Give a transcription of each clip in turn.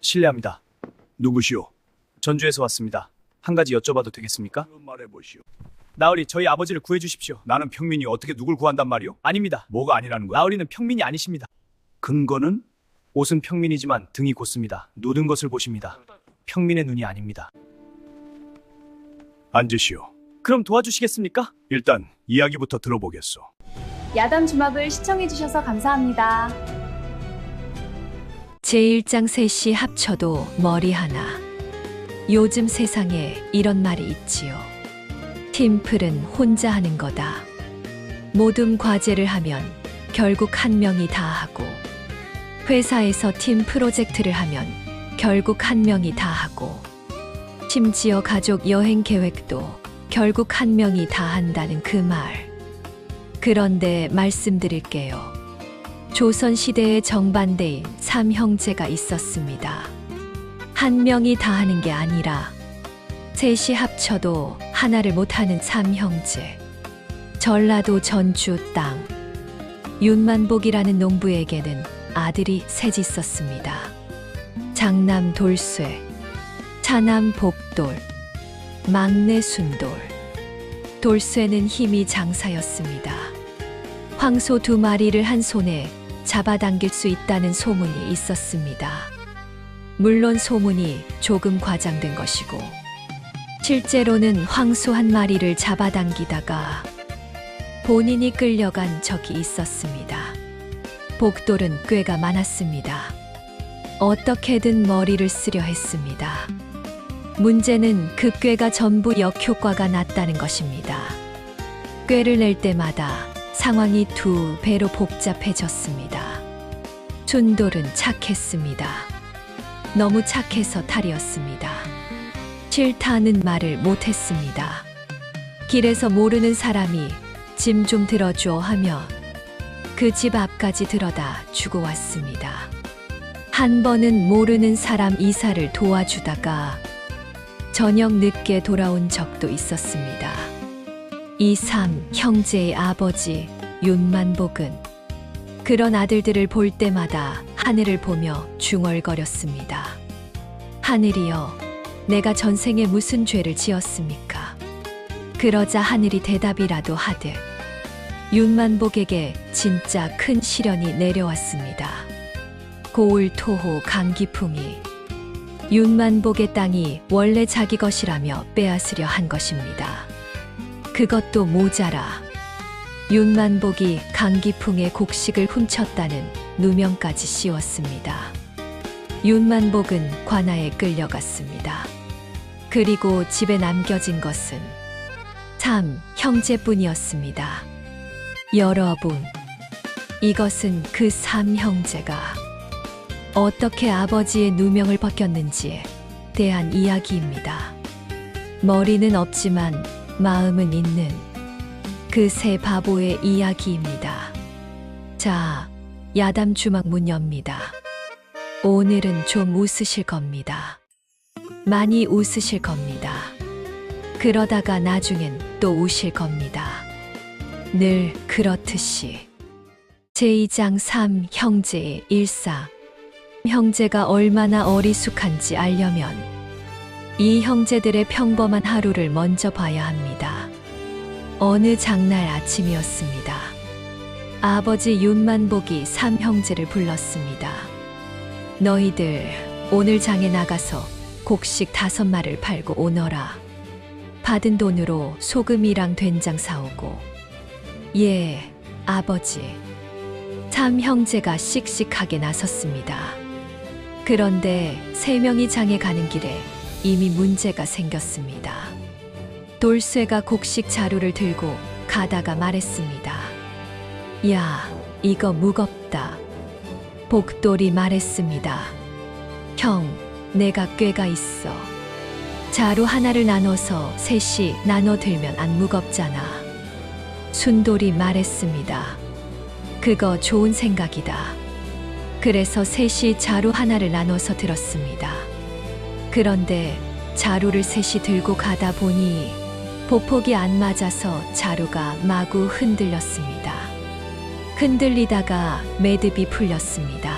실례합니다. 누구시오? 전주에서 왔습니다. 한 가지 여쭤봐도 되겠습니까? 말해보시오. 나으리, 저희 아버지를 구해주십시오. 나는 평민이 어떻게 누굴 구한단 말이오? 아닙니다. 뭐가 아니라는 거야? 나으리는 평민이 아니십니다. 근거는? 옷은 평민이지만 등이 곧습니다. 누든 것을 보십니다. 평민의 눈이 아닙니다. 앉으시오. 그럼 도와주시겠습니까? 일단 이야기부터 들어보겠소. 야담 주막을 시청해주셔서 감사합니다. 제1장 셋이 합쳐도 머리 하나. 요즘 세상에 이런 말이 있지요. 팀플은 혼자 하는 거다. 모든 과제를 하면 결국 한 명이 다 하고, 회사에서 팀 프로젝트를 하면 결국 한 명이 다 하고, 심지어 가족 여행 계획도 결국 한 명이 다 한다는 그 말. 그런데 말씀드릴게요. 조선시대의 정반대인 삼형제가 있었습니다. 한 명이 다 하는 게 아니라 셋이 합쳐도 하나를 못하는 삼형제. 전라도 전주 땅. 윤만복이라는 농부에게는 아들이 셋 있었습니다. 장남 돌쇠, 차남 복돌, 막내 순돌. 돌쇠는 힘이 장사였습니다. 황소 2마리를 한 손에 잡아당길 수 있다는 소문이 있었습니다. 물론 소문이 조금 과장된 것이고, 실제로는 황소 1마리를 잡아당기다가 본인이 끌려간 적이 있었습니다. 복돌은 꾀가 많았습니다. 어떻게든 머리를 쓰려 했습니다. 문제는 그 꾀가 전부 역효과가 났다는 것입니다. 꾀를 낼 때마다 상황이 2배로 복잡해졌습니다. 순돌은 착했습니다. 너무 착해서 탈이었습니다. 싫다는 말을 못했습니다. 길에서 모르는 사람이 짐 좀 들어줘 하며 그 집 앞까지 들어다 주고 왔습니다. 한 번은 모르는 사람 이사를 도와주다가 저녁 늦게 돌아온 적도 있었습니다. 이 삼형제의 아버지 윤만복은 그런 아들들을 볼 때마다 하늘을 보며 중얼거렸습니다. 하늘이여, 내가 전생에 무슨 죄를 지었습니까? 그러자 하늘이 대답이라도 하듯 윤만복에게 진짜 큰 시련이 내려왔습니다. 고을 토호 강기풍이 윤만복의 땅이 원래 자기 것이라며 빼앗으려 한 것입니다. 그것도 모자라 윤만복이 강기풍의 곡식을 훔쳤다는 누명까지 씌웠습니다. 윤만복은 관아에 끌려갔습니다. 그리고 집에 남겨진 것은 참 형제뿐이었습니다. 여러분, 이것은 그 삼형제가 어떻게 아버지의 누명을 벗겼는지에 대한 이야기입니다. 머리는 없지만 마음은 있는 그 세 바보의 이야기입니다. 자, 야담 주막 문 엽니다. 오늘은 좀 웃으실 겁니다. 많이 웃으실 겁니다. 그러다가 나중엔 또 우실 겁니다. 늘 그렇듯이. 제2장 3형제의 일상. 형제가 얼마나 어리숙한지 알려면 이 형제들의 평범한 하루를 먼저 봐야 합니다. 어느 장날 아침이었습니다. 아버지 윤만복이 삼형제를 불렀습니다. 너희들 오늘 장에 나가서 곡식 5마리를 팔고 오너라. 받은 돈으로 소금이랑 된장 사오고. 예, 아버지. 삼형제가 씩씩하게 나섰습니다. 그런데 3명이 장에 가는 길에 이미 문제가 생겼습니다. 돌쇠가 곡식 자루를 들고 가다가 말했습니다. 야, 이거 무겁다. 복돌이 말했습니다. 형, 내가 꾀가 있어. 자루 하나를 나눠서 셋이 나눠 들면 안 무겁잖아. 순돌이 말했습니다. 그거 좋은 생각이다. 그래서 셋이 자루 하나를 나눠서 들었습니다. 그런데 자루를 셋이 들고 가다 보니 보폭이 안 맞아서 자루가 마구 흔들렸습니다. 흔들리다가 매듭이 풀렸습니다.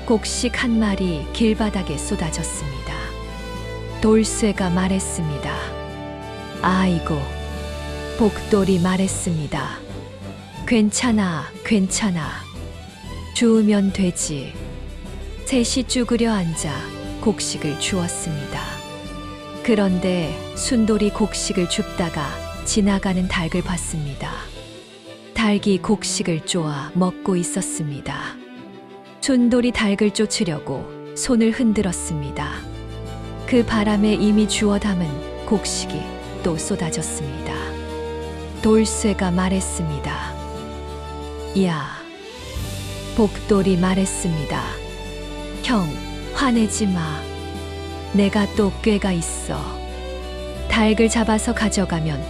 곡식 한 마리 길바닥에 쏟아졌습니다. 돌쇠가 말했습니다. 아이고. 복돌이 말했습니다. 괜찮아, 괜찮아. 주우면 되지. 셋이 쭈그려 앉아 곡식을 주었습니다. 그런데 순돌이 곡식을 줍다가 지나가는 닭을 봤습니다. 닭이 곡식을 쪼아 먹고 있었습니다. 순돌이 닭을 쫓으려고 손을 흔들었습니다. 그 바람에 이미 주워 담은 곡식이 또 쏟아졌습니다. 돌쇠가 말했습니다. 야, 복돌이 말했습니다. 형, 화내지 마. 내가 또 꾀가 있어. 닭을 잡아서 가져가면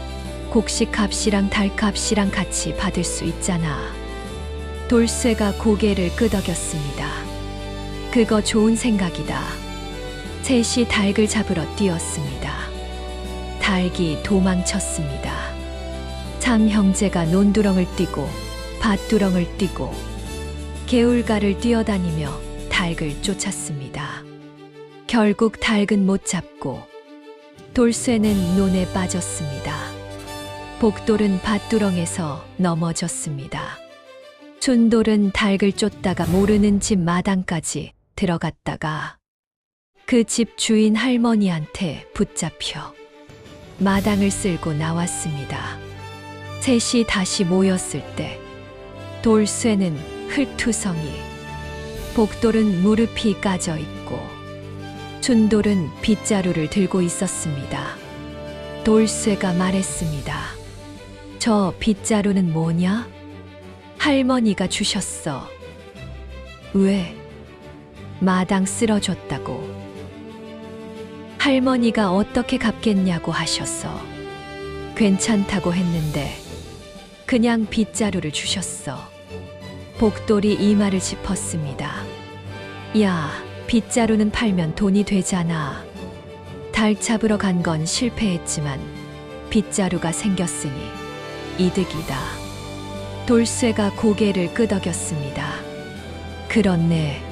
곡식 값이랑 닭 값이랑 같이 받을 수 있잖아. 돌쇠가 고개를 끄덕였습니다. 그거 좋은 생각이다. 셋이 닭을 잡으러 뛰었습니다. 닭이 도망쳤습니다. 참 형제가 논두렁을 뛰고 밭두렁을 뛰고 개울가를 뛰어다니며 닭을 쫓았습니다. 결국 닭은 못 잡고 돌쇠는 논에 빠졌습니다. 복돌은 밭두렁에서 넘어졌습니다. 순돌은 닭을 쫓다가 모르는 집 마당까지 들어갔다가 그 집 주인 할머니한테 붙잡혀 마당을 쓸고 나왔습니다. 셋이 다시 모였을 때 돌쇠는 흙투성이, 복돌은 무릎이 까져 있고 순돌은 빗자루를 들고 있었습니다. 돌쇠가 말했습니다. 저 빗자루는 뭐냐? 할머니가 주셨어. 왜? 마당 쓸어줬다고. 할머니가 어떻게 갚겠냐고 하셔서 괜찮다고 했는데 그냥 빗자루를 주셨어. 복돌이 이 말을 짚었습니다. 야, 빗자루는 팔면 돈이 되잖아. 닭 잡으러 간 건 실패했지만 빗자루가 생겼으니 이득이다. 돌쇠가 고개를 끄덕였습니다. 그렇네.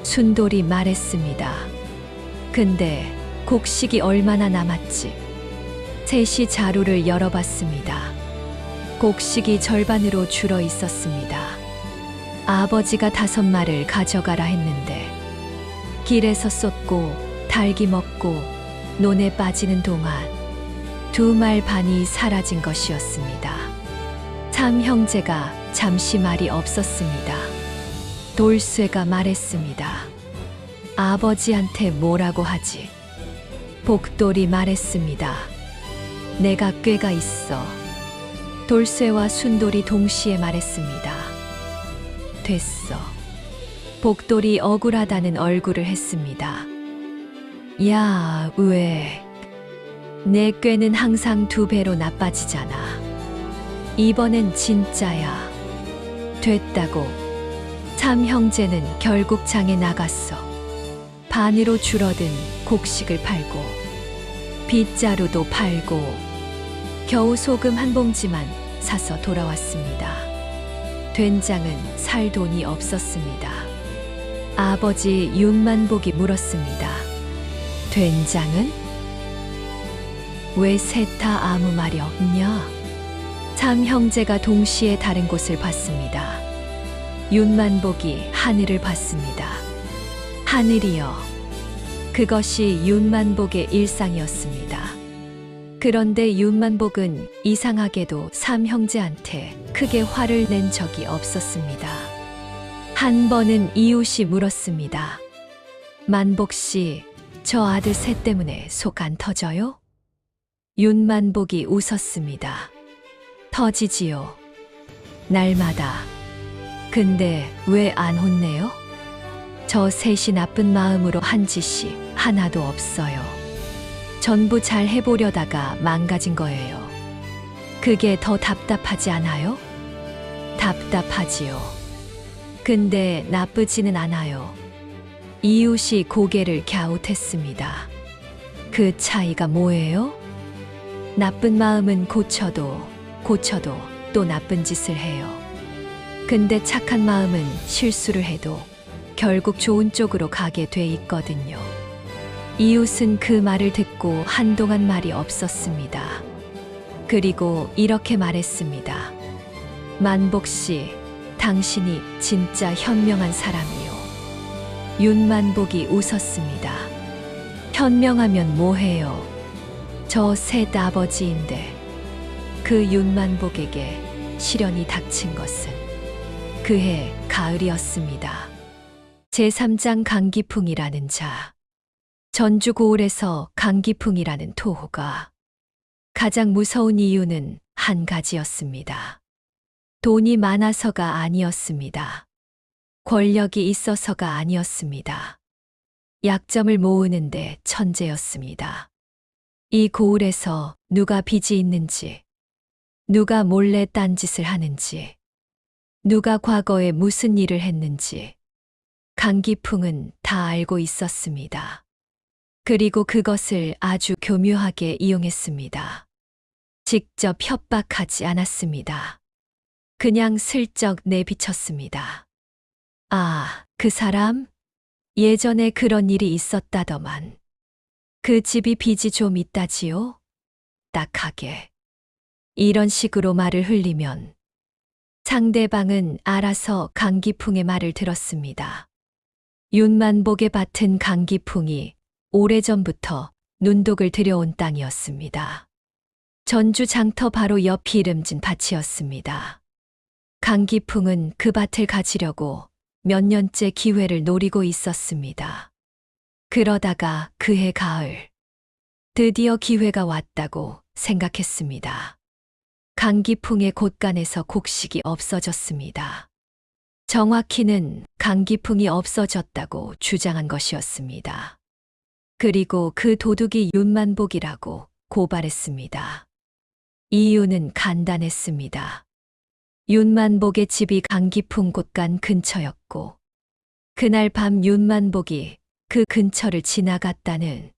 순돌이 말했습니다. 근데 곡식이 얼마나 남았지? 셋이 자루를 열어봤습니다. 곡식이 절반으로 줄어 있었습니다. 아버지가 5마리를 가져가라 했는데 길에서 쏟고 닭이 먹고 논에 빠지는 동안 2말 반이 사라진 것이었습니다. 참 형제가 잠시 말이 없었습니다. 돌쇠가 말했습니다. 아버지한테 뭐라고 하지? 복돌이 말했습니다. 내가 꾀가 있어. 돌쇠와 순돌이 동시에 말했습니다. 됐어. 복돌이 억울하다는 얼굴을 했습니다. 야, 왜? 내 꾀는 항상 2배로 나빠지잖아. 이번엔 진짜야. 됐다고. 참 형제는 결국 장에 나갔어. 반으로 줄어든 곡식을 팔고 빗자루도 팔고 겨우 소금 한 봉지만 사서 돌아왔습니다. 된장은 살 돈이 없었습니다. 아버지 윤만복이 물었습니다. 된장은? 왜 셋 다 아무 말이 없냐? 참 형제가 동시에 다른 곳을 봤습니다. 윤만복이 하늘을 봤습니다. 하늘이여. 그것이 윤만복의 일상이었습니다. 그런데 윤만복은 이상하게도 삼 형제한테 크게 화를 낸 적이 없었습니다. 한 번은 이웃이 물었습니다. 만복 씨, 저 아들 셋 때문에 속 안 터져요? 윤만복이 웃었습니다. 터지지요. 날마다. 근데 왜 안 혼내요? 저 셋이 나쁜 마음으로 한 짓이 하나도 없어요. 전부 잘 해보려다가 망가진 거예요. 그게 더 답답하지 않아요? 답답하지요. 근데 나쁘지는 않아요. 이웃이 고개를 갸웃했습니다. 그 차이가 뭐예요? 나쁜 마음은 고쳐도 또 나쁜 짓을 해요. 근데 착한 마음은 실수를 해도 결국 좋은 쪽으로 가게 돼 있거든요. 이웃은 그 말을 듣고 한동안 말이 없었습니다. 그리고 이렇게 말했습니다. 만복 씨, 당신이 진짜 현명한 사람이요. 윤만복이 웃었습니다. 현명하면 뭐해요? 저 셋 아버지인데. 그 윤만복에게 시련이 닥친 것은 그해 가을이었습니다. 제3장 강기풍이라는 자. 전주 고을에서 강기풍이라는 토호가 가장 무서운 이유는 한 가지였습니다. 돈이 많아서가 아니었습니다. 권력이 있어서가 아니었습니다. 약점을 모으는데 천재였습니다. 이 고을에서 누가 빚이 있는지, 누가 몰래 딴짓을 하는지, 누가 과거에 무슨 일을 했는지 강기풍은 다 알고 있었습니다. 그리고 그것을 아주 교묘하게 이용했습니다. 직접 협박하지 않았습니다. 그냥 슬쩍 내비쳤습니다. 아, 그 사람? 예전에 그런 일이 있었다더만. 그 집이 빚이 좀 있다지요? 딱하게. 이런 식으로 말을 흘리면 상대방은 알아서 강기풍의 말을 들었습니다. 윤만복의 밭은 강기풍이 오래전부터 눈독을 들여온 땅이었습니다. 전주 장터 바로 옆 기름진 밭이었습니다. 강기풍은 그 밭을 가지려고 몇 년째 기회를 노리고 있었습니다. 그러다가 그해 가을, 드디어 기회가 왔다고 생각했습니다. 강기풍의 곳간에서 곡식이 없어졌습니다. 정확히는 강기풍이 없어졌다고 주장한 것이었습니다. 그리고 그 도둑이 윤만복이라고 고발했습니다. 이유는 간단했습니다. 윤만복의 집이 강기풍 곳간 근처였고, 그날 밤 윤만복이 그 근처를 지나갔다는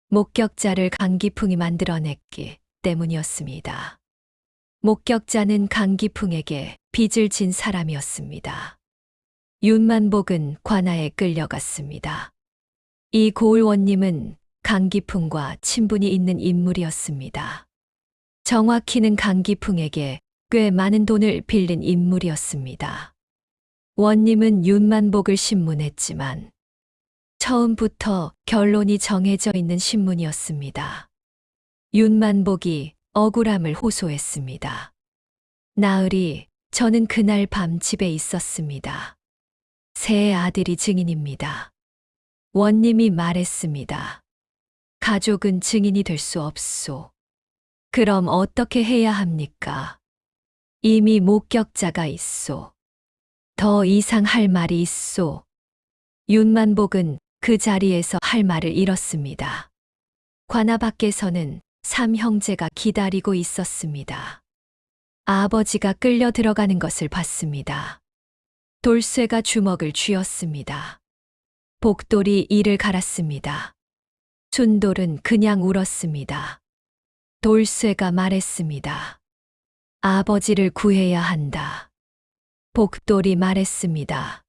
목격자를 강기풍이 만들어냈기 때문이었습니다. 목격자는 강기풍에게 빚을 진 사람이었습니다. 윤만복은 관아에 끌려갔습니다. 이 고을원님은 강기풍과 친분이 있는 인물이었습니다. 정확히는 강기풍에게 꽤 많은 돈을 빌린 인물이었습니다. 원님은 윤만복을 신문했지만 처음부터 결론이 정해져 있는 신문이었습니다. 윤만복이 억울함을 호소했습니다. 나으리, 저는 그날 밤 집에 있었습니다. 세 아들이 증인입니다. 원님이 말했습니다. 가족은 증인이 될 수 없소. 그럼 어떻게 해야 합니까? 이미 목격자가 있소. 더 이상 할 말이 있소. 윤만복은 그 자리에서 할 말을 잃었습니다. 관아 밖에서는 삼형제가 기다리고 있었습니다. 아버지가 끌려 들어가는 것을 봤습니다. 돌쇠가 주먹을 쥐었습니다. 복돌이 이를 갈았습니다. 순돌은 그냥 울었습니다. 돌쇠가 말했습니다. 아버지를 구해야 한다. 복돌이 말했습니다.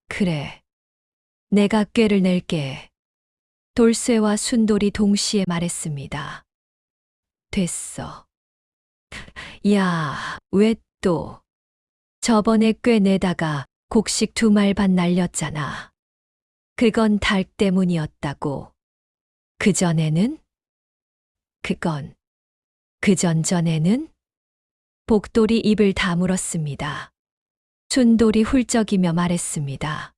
그래. 내가 꾀를 낼게. 돌쇠와 순돌이 동시에 말했습니다. 됐어. 야, 왜 또? 저번에 꾀 내다가 곡식 2말 반 날렸잖아. 그건 닭 때문이었다고. 그전에는? 그건. 그전전에는? 복돌이 입을 다물었습니다. 순돌이 훌쩍이며 말했습니다.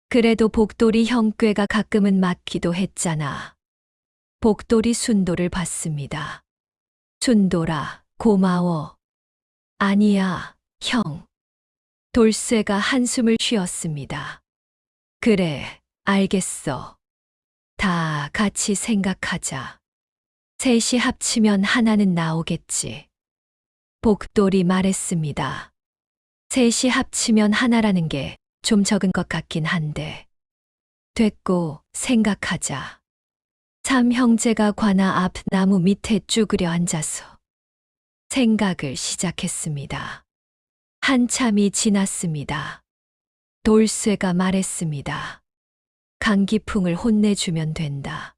그래도 복돌이 형 꾀가 가끔은 맞기도 했잖아. 복돌이 순돌을 봤습니다. 순돌아, 고마워. 아니야, 형. 돌쇠가 한숨을 쉬었습니다. 그래, 알겠어. 다 같이 생각하자. 셋이 합치면 하나는 나오겠지. 복돌이 말했습니다. 셋이 합치면 하나라는 게 좀 적은 것 같긴 한데. 됐고, 생각하자. 삼형제가 관아 앞 나무 밑에 쭈그려 앉아서 생각을 시작했습니다. 한참이 지났습니다. 돌쇠가 말했습니다. 강기풍을 혼내주면 된다.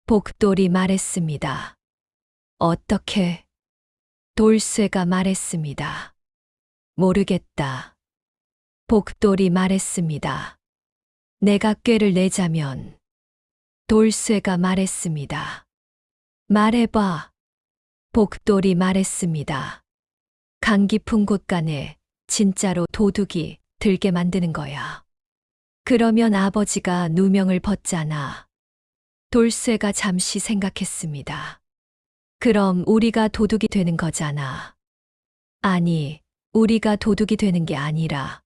복돌이 말했습니다. 어떻게? 돌쇠가 말했습니다. 모르겠다. 복돌이 말했습니다. 내가 꾀를 내자면. 돌쇠가 말했습니다. 말해봐. 복돌이 말했습니다. 강기풍 곳간에 진짜로 도둑이 들게 만드는 거야. 그러면 아버지가 누명을 벗잖아. 돌쇠가 잠시 생각했습니다. 그럼 우리가 도둑이 되는 거잖아. 아니, 우리가 도둑이 되는 게 아니라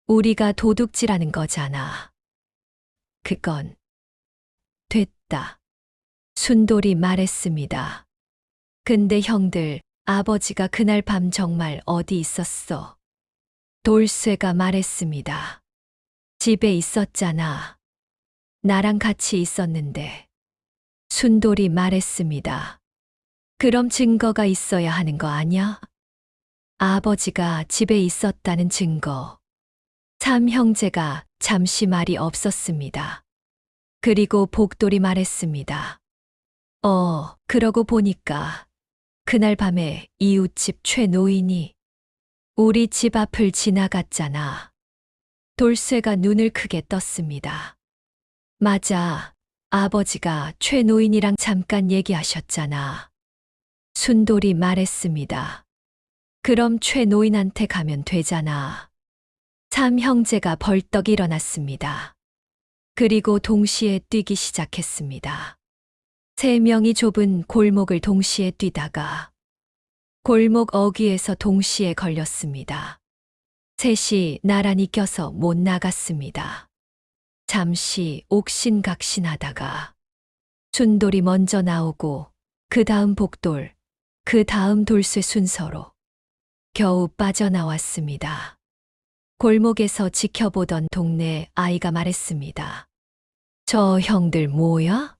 우리가 도둑질하는 거잖아. 그건 됐다. 순돌이 말했습니다. 근데 형들, 아버지가 그날 밤 정말 어디 있었어? 돌쇠가 말했습니다. 집에 있었잖아. 나랑 같이 있었는데. 순돌이 말했습니다. 그럼 증거가 있어야 하는 거 아냐? 아버지가 집에 있었다는 증거. 삼형제가 잠시 말이 없었습니다. 그리고 복돌이 말했습니다. 그러고 보니까 그날 밤에 이웃집 최 노인이 우리 집 앞을 지나갔잖아. 돌쇠가 눈을 크게 떴습니다. 맞아. 아버지가 최 노인이랑 잠깐 얘기하셨잖아. 순돌이 말했습니다. 그럼 최 노인한테 가면 되잖아. 삼형제가 벌떡 일어났습니다. 그리고 동시에 뛰기 시작했습니다. 세 명이 좁은 골목을 동시에 뛰다가 골목 어귀에서 동시에 걸렸습니다. 셋이 나란히 껴서 못 나갔습니다. 잠시 옥신각신하다가 순돌이 먼저 나오고 그 다음 복돌, 그 다음 돌쇠 순서로 겨우 빠져나왔습니다. 골목에서 지켜보던 동네 아이가 말했습니다. 저 형들 뭐야?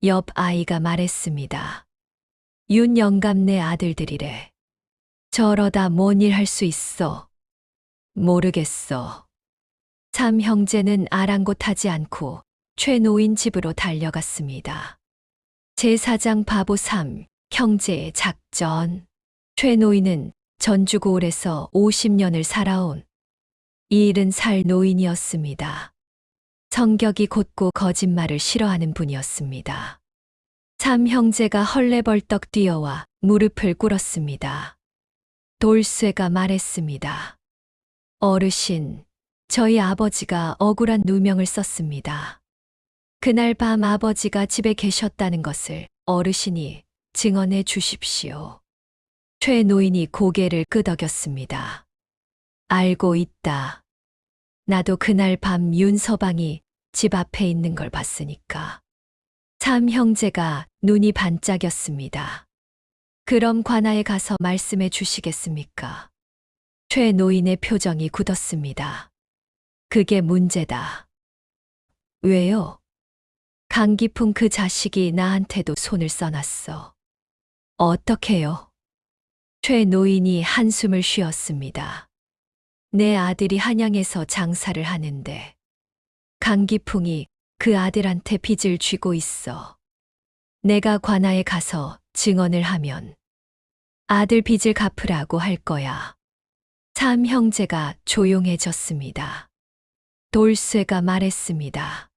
옆 아이가 말했습니다. 윤 영감네 아들들이래. 저러다 뭔 일 할 수 있어? 모르겠어. 삼형제는 아랑곳하지 않고 최 노인 집으로 달려갔습니다. 제사장 바보 삼 형제의 작전. 최 노인은 전주고을에서 50년을 살아온 70살 노인이었습니다. 성격이 곧고 거짓말을 싫어하는 분이었습니다. 삼형제가 헐레벌떡 뛰어와 무릎을 꿇었습니다. 돌쇠가 말했습니다. 어르신, 저희 아버지가 억울한 누명을 썼습니다. 그날 밤 아버지가 집에 계셨다는 것을 어르신이 증언해 주십시오. 최 노인이 고개를 끄덕였습니다. 알고 있다. 나도 그날 밤 윤서방이 집 앞에 있는 걸 봤으니까. 삼형제가 눈이 반짝였습니다. 그럼 관아에 가서 말씀해 주시겠습니까? 최 노인의 표정이 굳었습니다. 그게 문제다. 왜요? 강기풍 그 자식이 나한테도 손을 써놨어. 어떻게요? 최 노인이 한숨을 쉬었습니다. 내 아들이 한양에서 장사를 하는데 강기풍이 그 아들한테 빚을 쥐고 있어. 내가 관아에 가서 증언을 하면 아들 빚을 갚으라고 할 거야. 삼형제가 조용해졌습니다. 돌쇠가 말했습니다.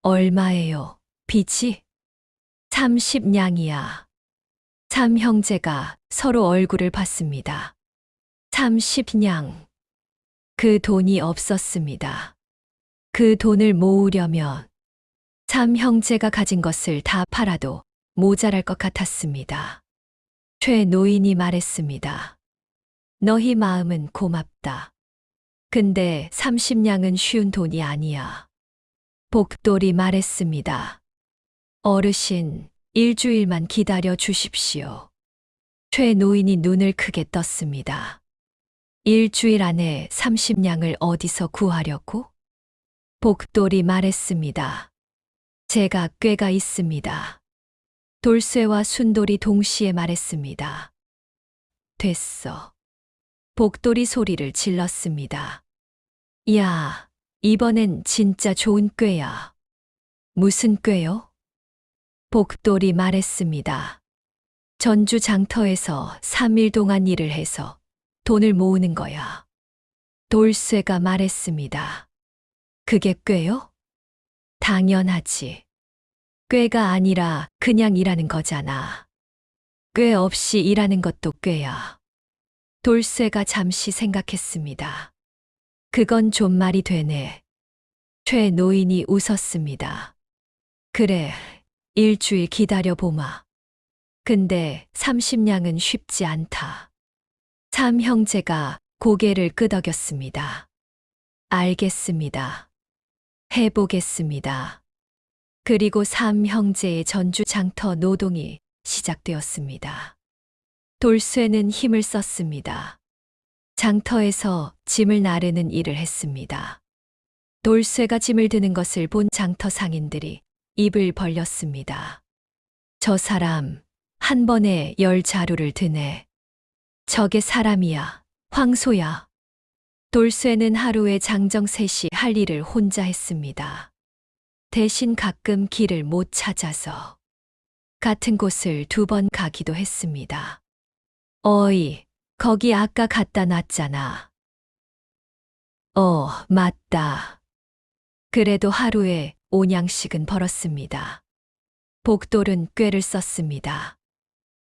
얼마예요, 빚이? 30냥이야. 삼형제가 서로 얼굴을 봤습니다. 30냥. 그 돈이 없었습니다. 그 돈을 모으려면 삼형제가 가진 것을 다 팔아도 모자랄 것 같았습니다. 최 노인이 말했습니다. 너희 마음은 고맙다. 근데 30냥은 쉬운 돈이 아니야. 복돌이 말했습니다. 어르신, 일주일만 기다려 주십시오. 최 노인이 눈을 크게 떴습니다. 일주일 안에 30냥을 어디서 구하려고? 복돌이 말했습니다. 제가 꾀가 있습니다. 돌쇠와 순돌이 동시에 말했습니다. 됐어. 복돌이 소리를 질렀습니다. 야, 이번엔 진짜 좋은 꾀야. 무슨 꾀요? 복돌이 말했습니다. 전주 장터에서 3일 동안 일을 해서 돈을 모으는 거야. 돌쇠가 말했습니다. 그게 꾀요? 당연하지. 꾀가 아니라 그냥 일하는 거잖아. 꾀 없이 일하는 것도 꾀야. 돌쇠가 잠시 생각했습니다. 그건 좀 말이 되네. 최 노인이 웃었습니다. 그래, 일주일 기다려보마. 근데 30냥은 쉽지 않다. 삼 형제가 고개를 끄덕였습니다. 알겠습니다. 해보겠습니다. 그리고 삼 형제의 전주 장터 노동이 시작되었습니다. 돌쇠는 힘을 썼습니다. 장터에서 짐을 나르는 일을 했습니다. 돌쇠가 짐을 드는 것을 본 장터 상인들이 입을 벌렸습니다. 저 사람 한 번에 10자루를 드네. 저게 사람이야, 황소야. 돌쇠는 하루에 장정 셋이 할 일을 혼자 했습니다. 대신 가끔 길을 못 찾아서 같은 곳을 2번 가기도 했습니다. 어이, 거기 아까 갖다 놨잖아. 맞다. 그래도 하루에 5냥씩은 벌었습니다. 복돌은 꾀를 썼습니다.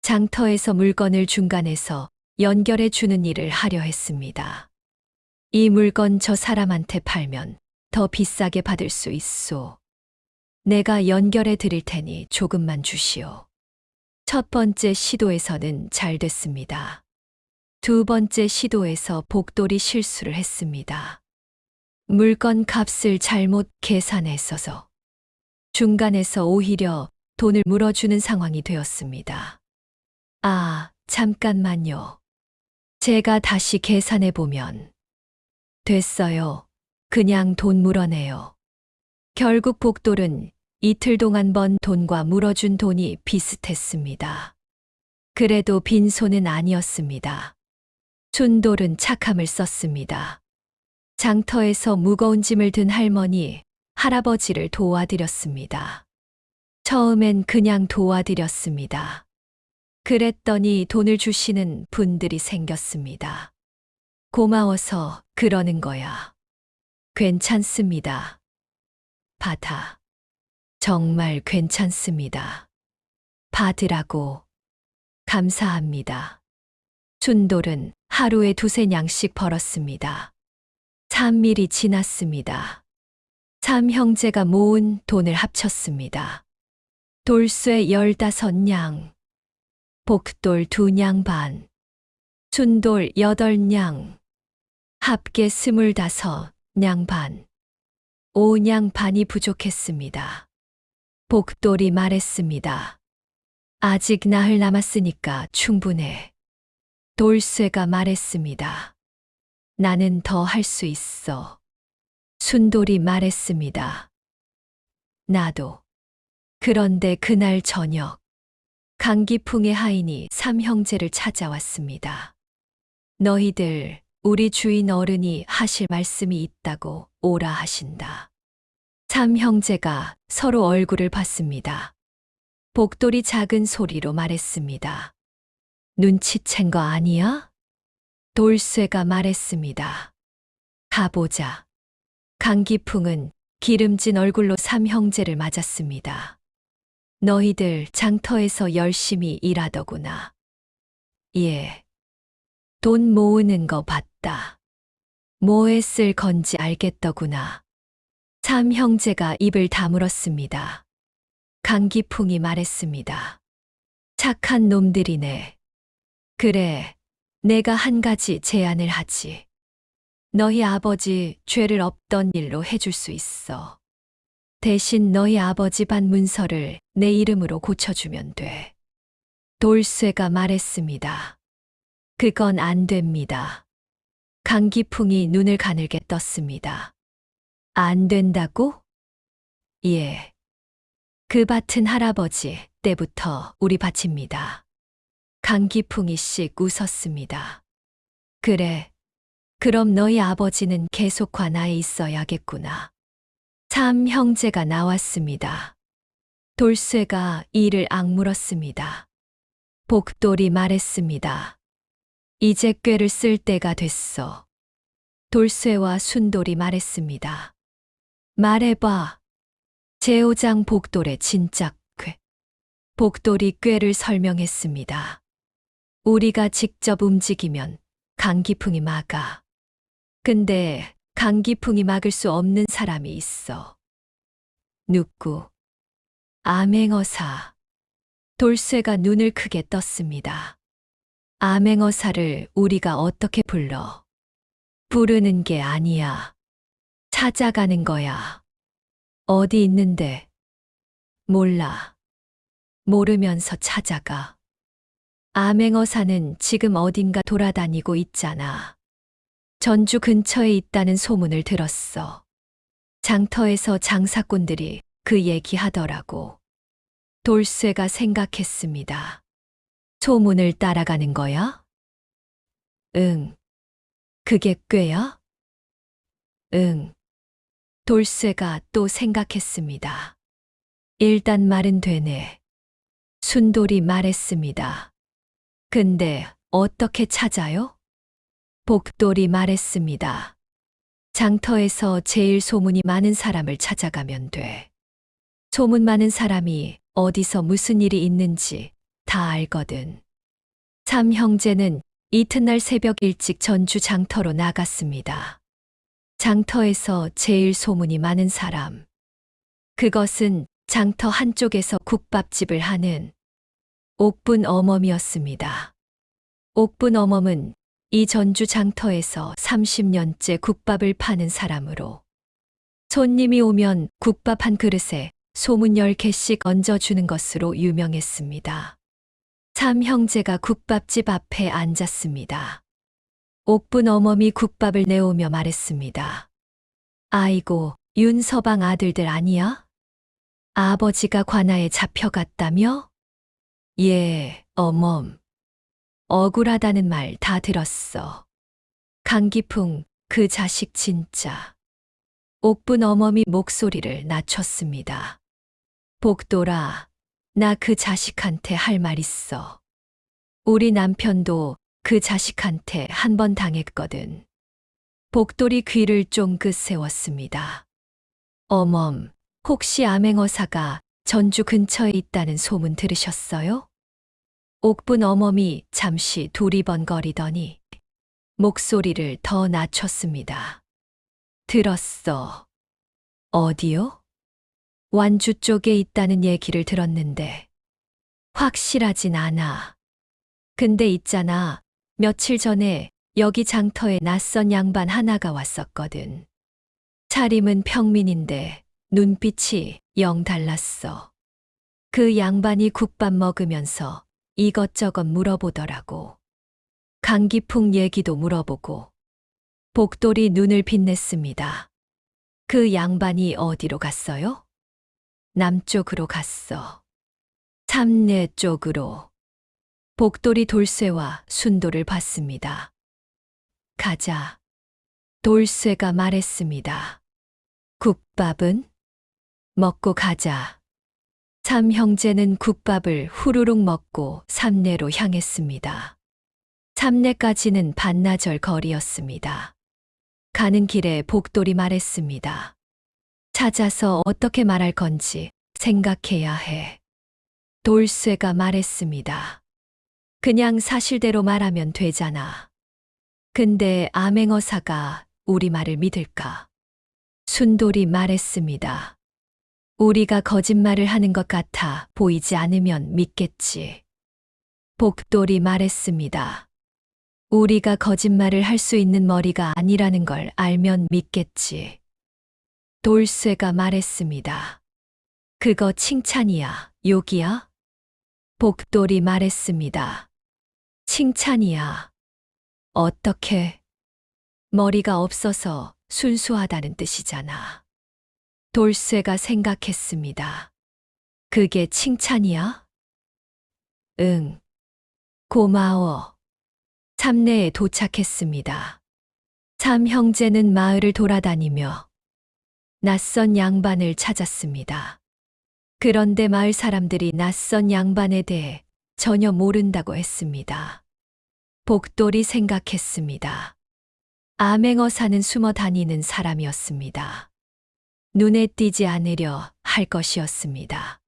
장터에서 물건을 중간에서 연결해 주는 일을 하려 했습니다. 이 물건 저 사람한테 팔면 더 비싸게 받을 수 있소. 내가 연결해 드릴 테니 조금만 주시오. 첫 번째 시도에서는 잘 됐습니다. 2번째 시도에서 복돌이 실수를 했습니다. 물건 값을 잘못 계산했어서 중간에서 오히려 돈을 물어주는 상황이 되었습니다. 아, 잠깐만요. 제가 다시 계산해 보면 됐어요. 그냥 돈 물어내요. 결국 복돌은 이틀 동안 번 돈과 물어준 돈이 비슷했습니다. 그래도 빈손은 아니었습니다. 춘돌은 착함을 썼습니다. 장터에서 무거운 짐을 든 할머니, 할아버지를 도와드렸습니다. 처음엔 그냥 도와드렸습니다. 그랬더니 돈을 주시는 분들이 생겼습니다. 고마워서 그러는 거야. 괜찮습니다. 받아. 정말 괜찮습니다. 받으라고. 감사합니다. 춘돌은 하루에 2~3냥씩 벌었습니다. 3일이 지났습니다. 삼 형제가 모은 돈을 합쳤습니다. 돌쇠 15냥, 복돌 2냥 반, 춘돌 8냥, 합계 25냥 반, 5냥 반이 부족했습니다. 복돌이 말했습니다. 아직 나흘 남았으니까 충분해. 돌쇠가 말했습니다. 나는 더 할 수 있어. 순돌이 말했습니다. 나도. 그런데 그날 저녁, 강기풍의 하인이 삼 형제를 찾아왔습니다. 너희들, 우리 주인 어른이 하실 말씀이 있다고 오라 하신다. 삼 형제가 서로 얼굴을 봤습니다. 복돌이 작은 소리로 말했습니다. 눈치챈 거 아니야? 돌쇠가 말했습니다. 가보자. 강기풍은 기름진 얼굴로 삼 형제를 맞았습니다. 너희들 장터에서 열심히 일하더구나. 예. 돈 모으는 거 봤다. 뭐에 쓸 건지 알겠더구나. 삼 형제가 입을 다물었습니다. 강기풍이 말했습니다. 착한 놈들이네. 그래, 내가 한 가지 제안을 하지. 너희 아버지 죄를 없던 일로 해줄 수 있어. 대신 너희 아버지 반 문서를 내 이름으로 고쳐주면 돼. 돌쇠가 말했습니다. 그건 안 됩니다. 강기풍이 눈을 가늘게 떴습니다. 안 된다고? 예. 그 밭은 할아버지 때부터 우리 밭입니다. 강기풍이 씩 웃었습니다. 그래. 그럼 너희 아버지는 계속 관아에 있어야겠구나. 참 형제가 나왔습니다. 돌쇠가 이를 악물었습니다. 복돌이 말했습니다. 이제 꾀를 쓸 때가 됐어. 돌쇠와 순돌이 말했습니다. 말해봐. 제오장 복돌의 진짜 꾀. 복돌이 꾀를 설명했습니다. 우리가 직접 움직이면 강기풍이 막아. 근데 강기풍이 막을 수 없는 사람이 있어. 누구? 암행어사. 돌쇠가 눈을 크게 떴습니다. 암행어사를 우리가 어떻게 불러? 부르는 게 아니야. 찾아가는 거야. 어디 있는데? 몰라. 모르면서 찾아가. 암행어사는 지금 어딘가 돌아다니고 있잖아. 전주 근처에 있다는 소문을 들었어. 장터에서 장사꾼들이 그 얘기하더라고. 돌쇠가 생각했습니다. 소문을 따라가는 거야? 응. 그게 꾀야? 응. 돌쇠가 또 생각했습니다. 일단 말은 되네. 순돌이 말했습니다. 근데 어떻게 찾아요? 복돌이 말했습니다. 장터에서 제일 소문이 많은 사람을 찾아가면 돼. 소문 많은 사람이 어디서 무슨 일이 있는지 다 알거든. 삼 형제는 이튿날 새벽 일찍 전주 장터로 나갔습니다. 장터에서 제일 소문이 많은 사람. 그것은 장터 한쪽에서 국밥집을 하는 옥분 어멈이었습니다. 옥분 어멈은 이 전주 장터에서 30년째 국밥을 파는 사람으로 손님이 오면 국밥 한 그릇에 소문 10개씩 얹어주는 것으로 유명했습니다. 삼 형제가 국밥집 앞에 앉았습니다. 옥분 어멈이 국밥을 내오며 말했습니다. 아이고, 윤서방 아들들 아니야? 아버지가 관아에 잡혀갔다며? 예, 어멈. 억울하다는 말 다 들었어. 강기풍, 그 자식 진짜. 옥분 어멈이 목소리를 낮췄습니다. 복돌아, 나 그 자식한테 할 말 있어. 우리 남편도 그 자식한테 한 번 당했거든. 복돌이 귀를 쫑긋 세웠습니다. 어멈, 혹시 암행어사가 전주 근처에 있다는 소문 들으셨어요? 옥분 어멈이 잠시 두리번거리더니 목소리를 더 낮췄습니다. 들었어. 어디요? 완주 쪽에 있다는 얘기를 들었는데 확실하진 않아. 근데 있잖아. 며칠 전에 여기 장터에 낯선 양반 하나가 왔었거든. 차림은 평민인데 눈빛이 영 달랐어. 그 양반이 국밥 먹으면서 이것저것 물어보더라고. 강기풍 얘기도 물어보고. 복돌이 눈을 빛냈습니다. 그 양반이 어디로 갔어요? 남쪽으로 갔어. 삼내 쪽으로. 복돌이 돌쇠와 순돌을 봤습니다. 가자. 돌쇠가 말했습니다. 국밥은? 먹고 가자. 삼 형제는 국밥을 후루룩 먹고 삼내로 향했습니다. 삼내까지는 반나절 거리였습니다. 가는 길에 복돌이 말했습니다. 찾아서 어떻게 말할 건지 생각해야 해. 돌쇠가 말했습니다. 그냥 사실대로 말하면 되잖아. 근데 암행어사가 우리 말을 믿을까? 순돌이 말했습니다. 우리가 거짓말을 하는 것 같아 보이지 않으면 믿겠지. 복돌이 말했습니다. 우리가 거짓말을 할 수 있는 머리가 아니라는 걸 알면 믿겠지. 돌쇠가 말했습니다. 그거 칭찬이야, 욕이야? 복돌이 말했습니다. 칭찬이야. 어떻게? 머리가 없어서 순수하다는 뜻이잖아. 돌쇠가 생각했습니다. 그게 칭찬이야? 응. 고마워. 삼내에 도착했습니다. 참 형제는 마을을 돌아다니며 낯선 양반을 찾았습니다. 그런데 마을 사람들이 낯선 양반에 대해 전혀 모른다고 했습니다. 복돌이 생각했습니다. 암행어사는 숨어 다니는 사람이었습니다. 눈에 띄지 않으려 할 것이었습니다.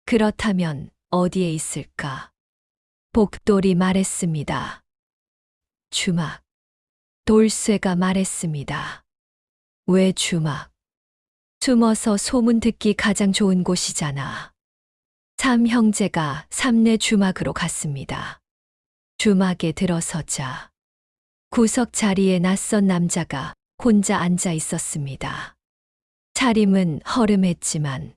그렇다면 어디에 있을까? 복돌이 말했습니다. 주막. 돌쇠가 말했습니다. 왜 주막? 숨어서 소문 듣기 가장 좋은 곳이잖아. 참 형제가 삼내 주막으로 갔습니다. 주막에 들어서자 구석 자리에 낯선 남자가 혼자 앉아 있었습니다. 차림은 허름했지만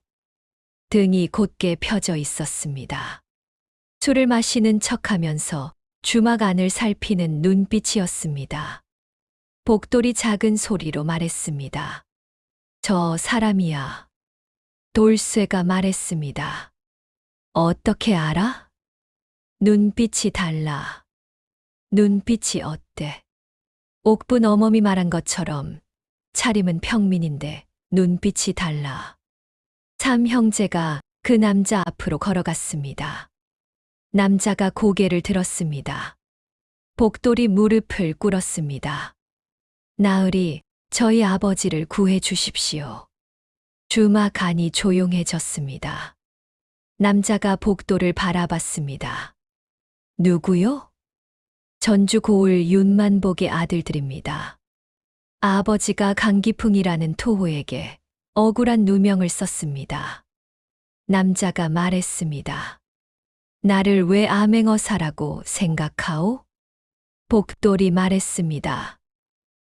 등이 곧게 펴져 있었습니다. 술을 마시는 척하면서 주막 안을 살피는 눈빛이었습니다. 복돌이 작은 소리로 말했습니다. 저 사람이야. 돌쇠가 말했습니다. 어떻게 알아? 눈빛이 달라. 눈빛이 어때? 옥분 어멈이 말한 것처럼 차림은 평민인데 눈빛이 달라. 참 형제가 그 남자 앞으로 걸어갔습니다. 남자가 고개를 들었습니다. 복돌이 무릎을 꿇었습니다. 나으리, 저희 아버지를 구해 주십시오. 주막 안이 조용해졌습니다. 남자가 복돌을 바라봤습니다. 누구요? 전주 고을 윤만복의 아들들입니다. 아버지가 강기풍이라는 토호에게 억울한 누명을 썼습니다. 남자가 말했습니다. 나를 왜 암행어사라고 생각하오? 복돌이 말했습니다.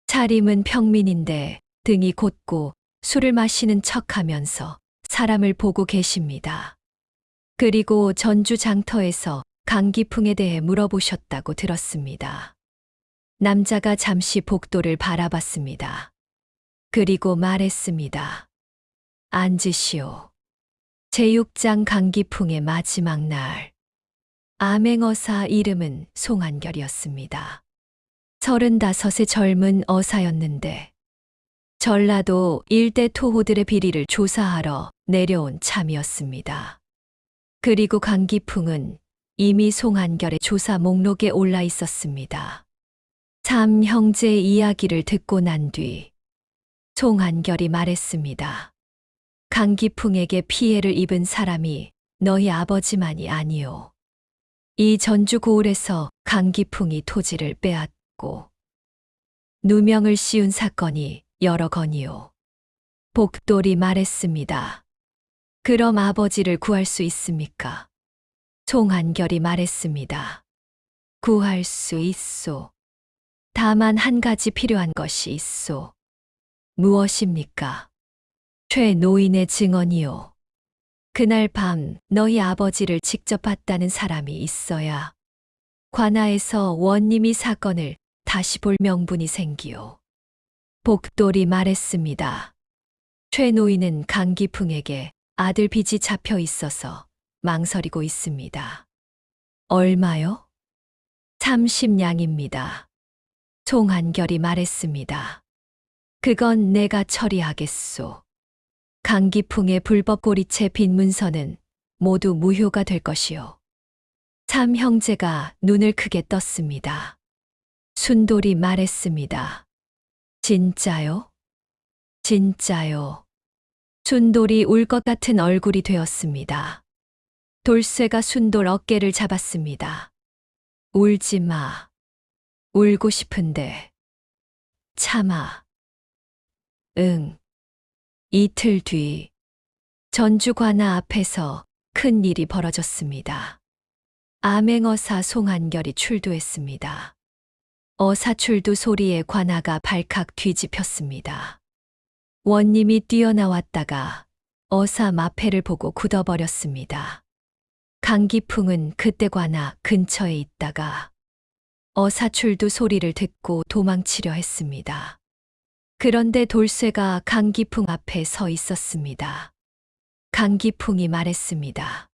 차림은 평민인데 등이 곧고 술을 마시는 척하면서 사람을 보고 계십니다. 그리고 전주 장터에서 강기풍에 대해 물어보셨다고 들었습니다. 남자가 잠시 복돌을 바라봤습니다. 그리고 말했습니다. 앉으시오. 제6장 강기풍의 마지막 날. 암행어사 이름은 송한결이었습니다. 35의 젊은 어사였는데 전라도 일대 토호들의 비리를 조사하러 내려온 참이었습니다. 그리고 강기풍은 이미 송한결의 조사 목록에 올라 있었습니다. 참 형제의 이야기를 듣고 난 뒤 송한결이 말했습니다. 강기풍에게 피해를 입은 사람이 너희 아버지만이 아니오. 이 전주 고을에서 강기풍이 토지를 빼앗고 누명을 씌운 사건이 여러 건이오. 복돌이 말했습니다. 그럼 아버지를 구할 수 있습니까? 송한결이 말했습니다. 구할 수 있소. 다만 한 가지 필요한 것이 있소. 무엇입니까? 최 노인의 증언이요. 그날 밤 너희 아버지를 직접 봤다는 사람이 있어야 관아에서 원님이 사건을 다시 볼 명분이 생기오. 복돌이 말했습니다. 최 노인은 강기풍에게 아들 빚이 잡혀 있어서 망설이고 있습니다. 얼마요? 30냥입니다. 송한결이 말했습니다. 그건 내가 처리하겠소. 강기풍의 불법 고리채 빈 문서는 모두 무효가 될 것이오. 참 형제가 눈을 크게 떴습니다. 순돌이 말했습니다. 진짜요? 진짜요. 순돌이 울 것 같은 얼굴이 되었습니다. 돌쇠가 순돌 어깨를 잡았습니다. 울지 마. 울고 싶은데. 참아. 응. 이틀 뒤 전주 관아 앞에서 큰 일이 벌어졌습니다. 암행어사 송한결이 출두했습니다. 어사 출두 소리에 관아가 발칵 뒤집혔습니다. 원님이 뛰어나왔다가 어사 마패를 보고 굳어버렸습니다. 강기풍은 그때 관아 근처에 있다가 어사 출두 소리를 듣고 도망치려 했습니다. 그런데 돌쇠가 강기풍 앞에 서 있었습니다. 강기풍이 말했습니다.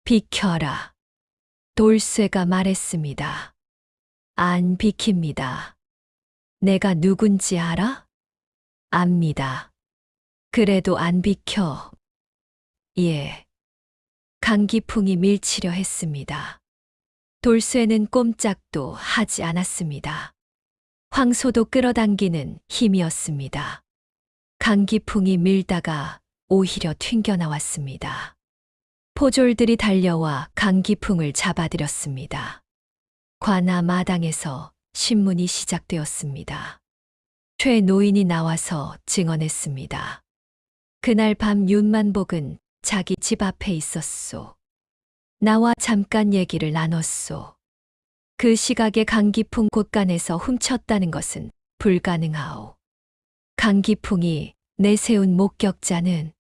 비켜라. 돌쇠가 말했습니다. 안 비킵니다. 내가 누군지 알아? 압니다. 그래도 안 비켜. 예. 강기풍이 밀치려 했습니다. 돌쇠는 꼼짝도 하지 않았습니다. 황소도 끌어당기는 힘이었습니다. 강기풍이 밀다가 오히려 튕겨나왔습니다. 포졸들이 달려와 강기풍을 잡아들였습니다. 관아 마당에서 신문이 시작되었습니다. 최 노인이 나와서 증언했습니다. 그날 밤 윤만복은 자기 집 앞에 있었소. 나와 잠깐 얘기를 나눴소. 그 시각에 강기풍 곳간에서 훔쳤다는 것은 불가능하오. 강기풍이 내세운 목격자는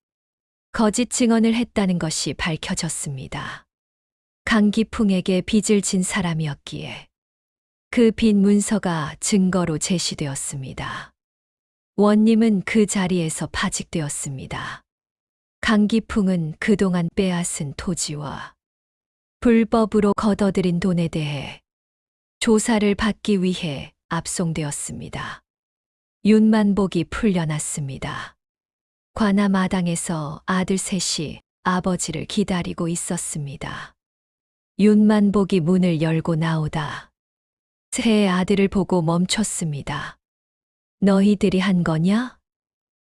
거짓 증언을 했다는 것이 밝혀졌습니다. 강기풍에게 빚을 진 사람이었기에 그 빚 문서가 증거로 제시되었습니다. 원님은 그 자리에서 파직되었습니다. 강기풍은 그동안 빼앗은 토지와 불법으로 거둬들인 돈에 대해 조사를 받기 위해 압송되었습니다. 윤만복이 풀려났습니다. 관아 마당에서 아들 셋이 아버지를 기다리고 있었습니다. 윤만복이 문을 열고 나오다 세 아들을 보고 멈췄습니다. 너희들이 한 거냐?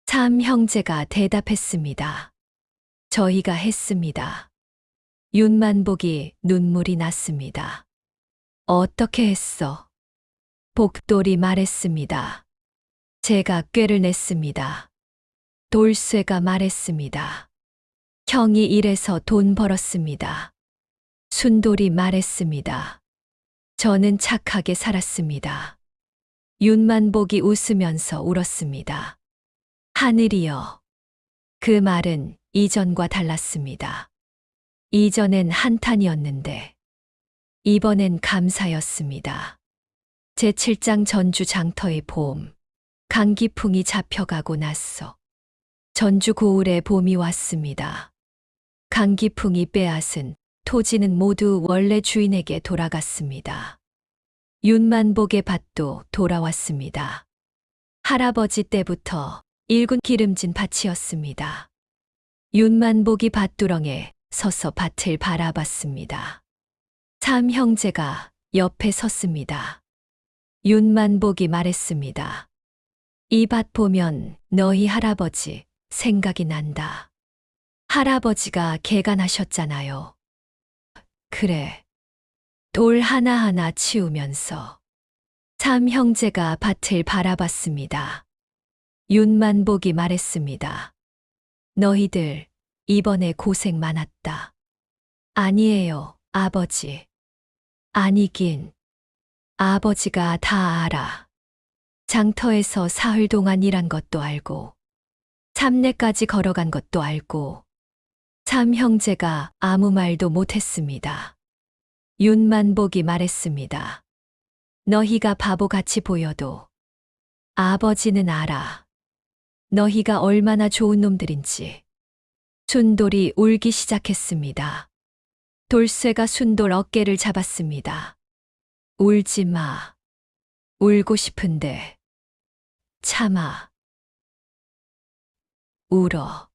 삼 형제가 대답했습니다. 저희가 했습니다. 윤만복이 눈물이 났습니다. 어떻게 했어? 복돌이 말했습니다. 제가 꾀를 냈습니다. 돌쇠가 말했습니다. 형이 일해서 돈 벌었습니다. 순돌이 말했습니다. 저는 착하게 살았습니다. 윤만복이 웃으면서 울었습니다. 하늘이여. 그 말은 이전과 달랐습니다. 이전엔 한탄이었는데 이번엔 감사였습니다. 제7장 전주 장터의 봄. 강기풍이 잡혀가고 났어. 전주 고을에 봄이 왔습니다. 강기풍이 빼앗은 토지는 모두 원래 주인에게 돌아갔습니다. 윤만복의 밭도 돌아왔습니다. 할아버지 때부터 일군 기름진 밭이었습니다. 윤만복이 밭두렁에 서서 밭을 바라봤습니다. 삼 형제가 옆에 섰습니다. 윤만복이 말했습니다. 이 밭 보면 너희 할아버지 생각이 난다. 할아버지가 개간하셨잖아요. 그래. 돌 하나하나 치우면서 삼 형제가 밭을 바라봤습니다. 윤만복이 말했습니다. 너희들 이번에 고생 많았다. 아니에요, 아버지. 아니긴. 아버지가 다 알아. 장터에서 사흘 동안 일한 것도 알고, 삼내까지 걸어간 것도 알고, 삼 형제가 아무 말도 못했습니다. 윤만복이 말했습니다. 너희가 바보같이 보여도 아버지는 알아. 너희가 얼마나 좋은 놈들인지. 순돌이 울기 시작했습니다. 돌쇠가 순돌 어깨를 잡았습니다. 울지 마. 울고 싶은데 참아. 울어.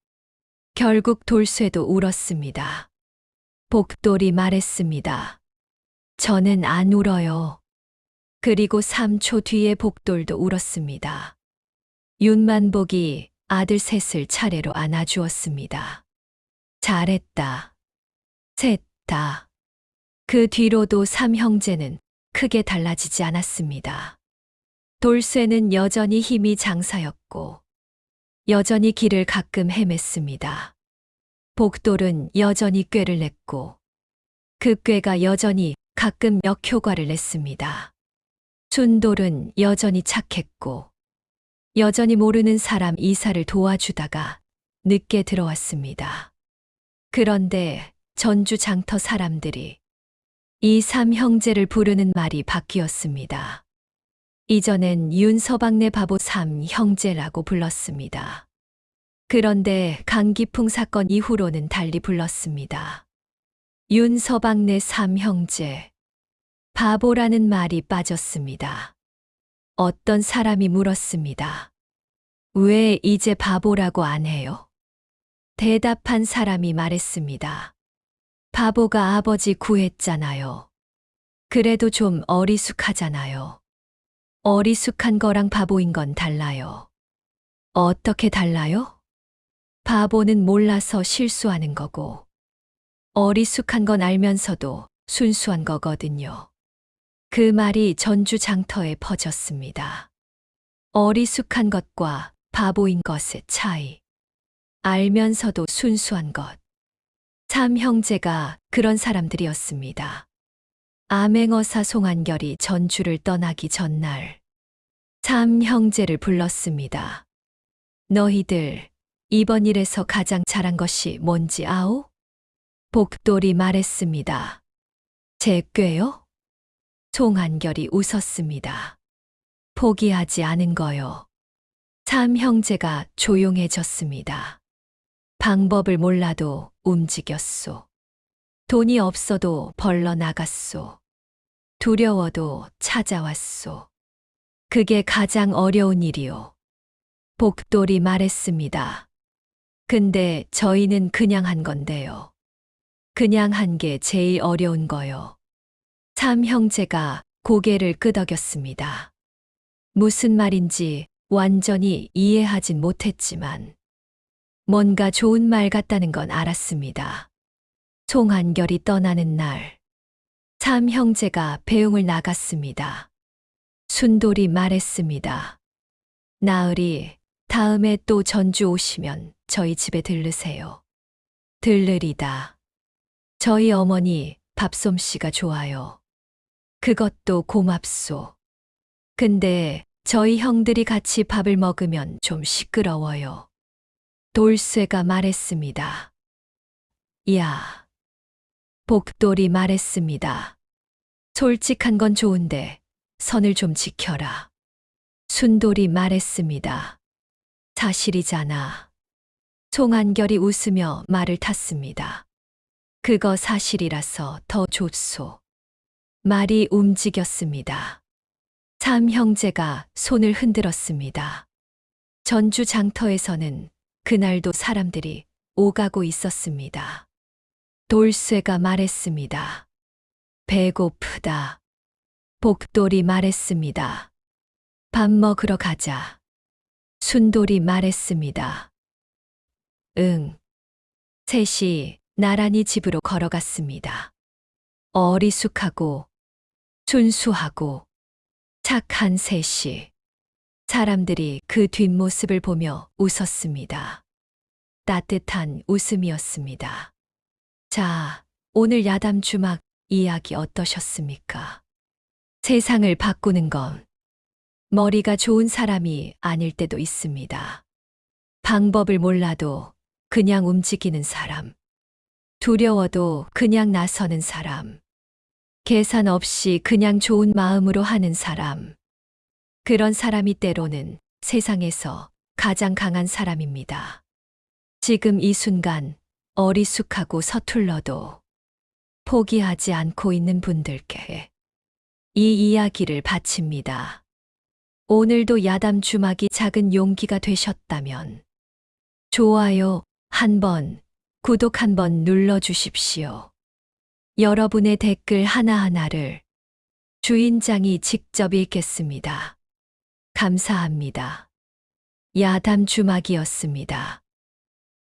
결국 돌쇠도 울었습니다. 복돌이 말했습니다. 저는 안 울어요. 그리고 3초 뒤에 복돌도 울었습니다. 윤만복이 아들 셋을 차례로 안아주었습니다. 잘했다. 셋 다. 그 뒤로도 삼 형제는 크게 달라지지 않았습니다. 돌쇠는 여전히 힘이 장사였고, 여전히 길을 가끔 헤맸습니다. 복돌은 여전히 꾀를 냈고, 그 꾀가 여전히 가끔 역효과를 냈습니다. 순돌은 여전히 착했고, 여전히 모르는 사람 이사를 도와주다가 늦게 들어왔습니다. 그런데 전주 장터 사람들이 이 삼 형제를 부르는 말이 바뀌었습니다. 이전엔 윤서방네 바보 삼 형제라고 불렀습니다. 그런데 강기풍 사건 이후로는 달리 불렀습니다. 윤서방네 삼 형제. 바보라는 말이 빠졌습니다. 어떤 사람이 물었습니다. 왜 이제 바보라고 안 해요? 대답한 사람이 말했습니다. 바보가 아버지 구했잖아요. 그래도 좀 어리숙하잖아요. 어리숙한 거랑 바보인 건 달라요. 어떻게 달라요? 바보는 몰라서 실수하는 거고, 어리숙한 건 알면서도 순수한 거거든요. 그 말이 전주 장터에 퍼졌습니다. 어리숙한 것과 바보인 것의 차이. 알면서도 순수한 것. 참 형제가 그런 사람들이었습니다. 암행어사 송한결이 전주를 떠나기 전날 참 형제를 불렀습니다. 너희들 이번 일에서 가장 잘한 것이 뭔지 아오? 복돌이 말했습니다. 제 꾀요? 송한결이 웃었습니다. 포기하지 않은 거요. 참 형제가 조용해졌습니다. 방법을 몰라도 움직였소. 돈이 없어도 벌러 나갔소. 두려워도 찾아왔소. 그게 가장 어려운 일이요. 복돌이 말했습니다. 근데 저희는 그냥 한 건데요. 그냥 한 게 제일 어려운 거요. 참 형제가 고개를 끄덕였습니다. 무슨 말인지 완전히 이해하진 못했지만 뭔가 좋은 말 같다는 건 알았습니다. 송한결이 떠나는 날, 참 형제가 배웅을 나갔습니다. 순돌이 말했습니다. 나으리, 다음에 또 전주 오시면 저희 집에 들르세요. 들르리다. 저희 어머니 밥솜씨가 좋아요. 그것도 고맙소. 근데 저희 형들이 같이 밥을 먹으면 좀 시끄러워요. 돌쇠가 말했습니다. 야. 복돌이 말했습니다. 솔직한 건 좋은데 선을 좀 지켜라. 순돌이 말했습니다. 사실이잖아. 송한결이 웃으며 말을 탔습니다. 그거 사실이라서 더 좋소. 말이 움직였습니다. 참 형제가 손을 흔들었습니다. 전주 장터에서는 그날도 사람들이 오가고 있었습니다. 돌쇠가 말했습니다. 배고프다. 복돌이 말했습니다. 밥 먹으러 가자. 순돌이 말했습니다. 응. 셋이 나란히 집으로 걸어갔습니다. 어리숙하고 순수하고 착한 셋이. 사람들이 그 뒷모습을 보며 웃었습니다. 따뜻한 웃음이었습니다. 자, 오늘 야담 주막 이야기 어떠셨습니까? 세상을 바꾸는 건 머리가 좋은 사람이 아닐 때도 있습니다. 방법을 몰라도 그냥 움직이는 사람. 두려워도 그냥 나서는 사람. 계산 없이 그냥 좋은 마음으로 하는 사람. 그런 사람이 때로는 세상에서 가장 강한 사람입니다. 지금 이 순간 어리숙하고 서툴러도 포기하지 않고 있는 분들께 이 이야기를 바칩니다. 오늘도 야담 주막이 작은 용기가 되셨다면 좋아요 한번, 구독 한번 눌러주십시오. 여러분의 댓글 하나하나를 주인장이 직접 읽겠습니다. 감사합니다. 야담 주막이었습니다.